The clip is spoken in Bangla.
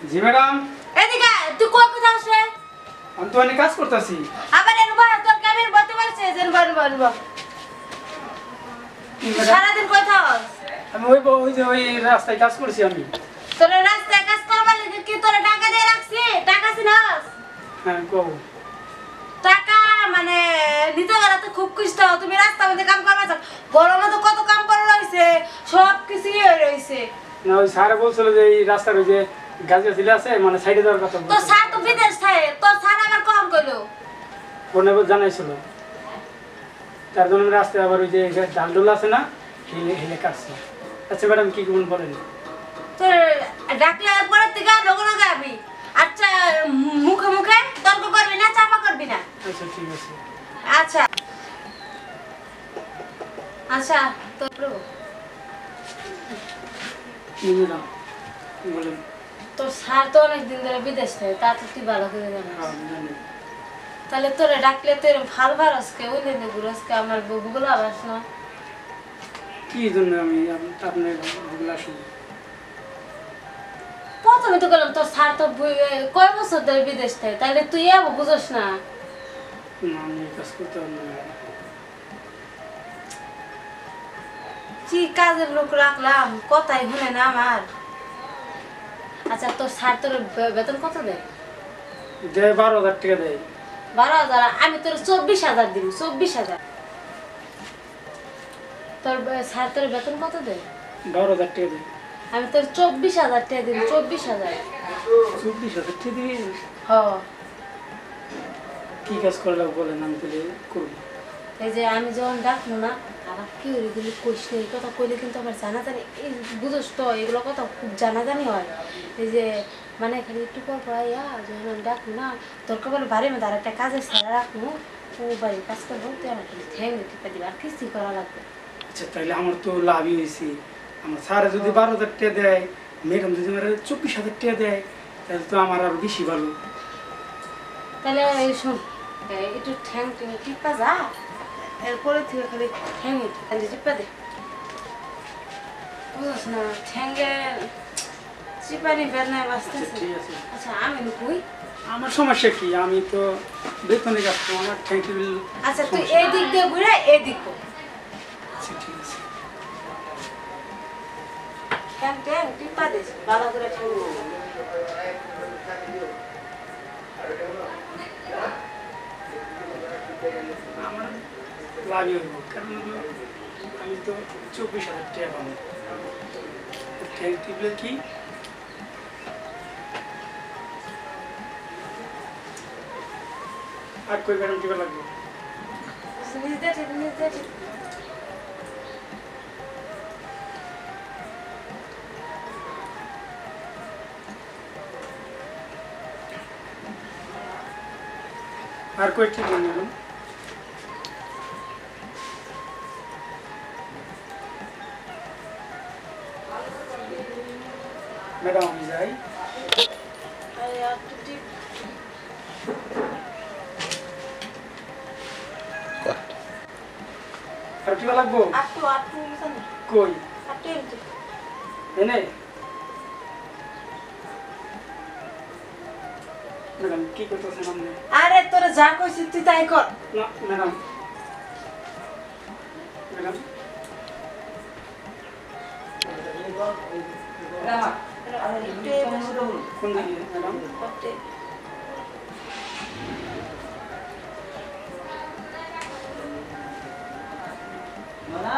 জি ম্যাডাম। এদিকে তুই কই কোথা আসে? আমি তো অনেক কাজ করতেছি। আবার এনবা তোর কেমন বলতে পারছিস এনবা সারাদিন কই থাকস? আমি ওই রাস্তায় কাজ করছি আমি। তোর রাস্তায় কাজ করবার লাগি কি তোর টাকা দিয়ে রাখছি? টাকা চিনস? হ্যাঁ কও। টাকা মানে নিতে গেলে তো খুব কষ্ট। তুমি রাস্তার মধ্যে কাম করবা যাও। গরমে তো কত কাম করা রইছে, সব কিছুই হয়ে রইছে। না ওই স্যারে বলছিল যে এই রাস্তার ওই যে গাছ গাছগুলো আছে মানে সাইডে দেওয়ার কথা। তো স্যার তো বিদেশ থাকে, তোর স্যার আবার কম কইলো। ফোনে জানাইছিল। তার জন্য রাস্তায় আবার ওই যে ডালডোল আছে না হেলে কাটছে। আচ্ছা ম্যাডাম কি করবেন বলেন। তোর ডাকলে পরের থেকে লগে লগে আবি। আচ্ছা মুখে মুখে তর্ক করবি না, চাপা করবি না। আচ্ছা ঠিক আছে। আচ্ছা আচ্ছা তোর ম্যাডাম বলেন। তোর স্যার তো অনেকদিন ধরে বিদেশ থাকে, তা তো তুই ভালো করে জানিস। তাহলে তোরে ডাকলে তোর ভাল ভাল আজকে ওই দিন ঘুরসকে আমার বগুলো আবাস না কি জন্য আমি আপনার বগুলো আসুন। প্রথমে তো গেলাম তোর স্যার তো কয় বছর ধরে বিদেশ থাকে, তাহলে তুই যাবো বুঝোস না। আমি কাজ করতে পারবো না। কি কাজের লোক রাখলাম, কথাই শুনে না আমার। আচ্ছা তোর স্যার তোর বেতন কত দেয়? দেয় 12,000 টাকা দেয়। 12,000? আমি তোর 24,000 দিব। 24,000। তোর স্যার তোর বেতন কত দেয়? 12,000 টাকা দেয়। আমি তোর 24,000 টাকা দিব। 24,000। 24,000 টাকা দিয়ে? হ। কি কাজ করলে বলেন, আমি তাহলে করবো। এই যে আমি যখন ডাকবো না আবার কি এগুলি কইস না, এই কথা কইলে কিন্তু আমার জানাজানি, বুঝোস তো এগুলো কথা খুব জানাজানি হয়। এই যে মানে খালি একটু পর ইয়া যখন আমি ডাকবো না দরকার বলে বাড়ির মধ্যে আর একটা কাজের ছেড়ে রাখবো, ও বাড়ির কাজ করবো, তুই আমার খালি ঠ্যাং টিপা দিবা, আর কিছুই করা লাগবে। আচ্ছা তাহলে আমার তো লাভই হয়েছে। আমার স্যারে যদি 12,000 টাকা দেয়, ম্যাডাম যদি আমার 24,000 টাকা দেয়, তাহলে তো আমার আরো বেশি ভালো। তাহলে শোন, একটু ঠ্যাং টিপা যা, এরপরে থেকে খালি ঠ্যাং খালি টিপা দে, বুঝছ না? ঠ্যাঙ্গে চিপানি বেদনায় বাঁচতেছে। ঠিক আছে। আচ্ছা আমি কই আমার সমস্যা কি, আমি তো বেতনে কাজ করবো, আমার থ্যাংক ইউ। আচ্ছা তুই এই দিক দিয়ে ঘুরে এই দিক কর। আচ্ছা ঠিক আছে। ঠ্যাং ঠ্যাং টিপা দে ভালো করে ঠ্যাং। আমার লাভই হইব, কারণ আমি তো 24,000 টাকা পাবো। থ্যাংক টিপলে কি আর কই ম্যাডাম টিপা লাগবে? নিজে নিজে আর কই ঠিক ম্যাডাম? ম্যাডাম আমি যাই। আরে আর তো টিপ আর টিপা লাগবো? আটু জানি কই আটু এমতি এনে? ম্যাডাম কি করতেছেন আপনি? আরে তোরা যা কইছিস তুই তাই কর না ম্যাডাম, ম্যাডাম কোন দিকে ম্যাডাম? না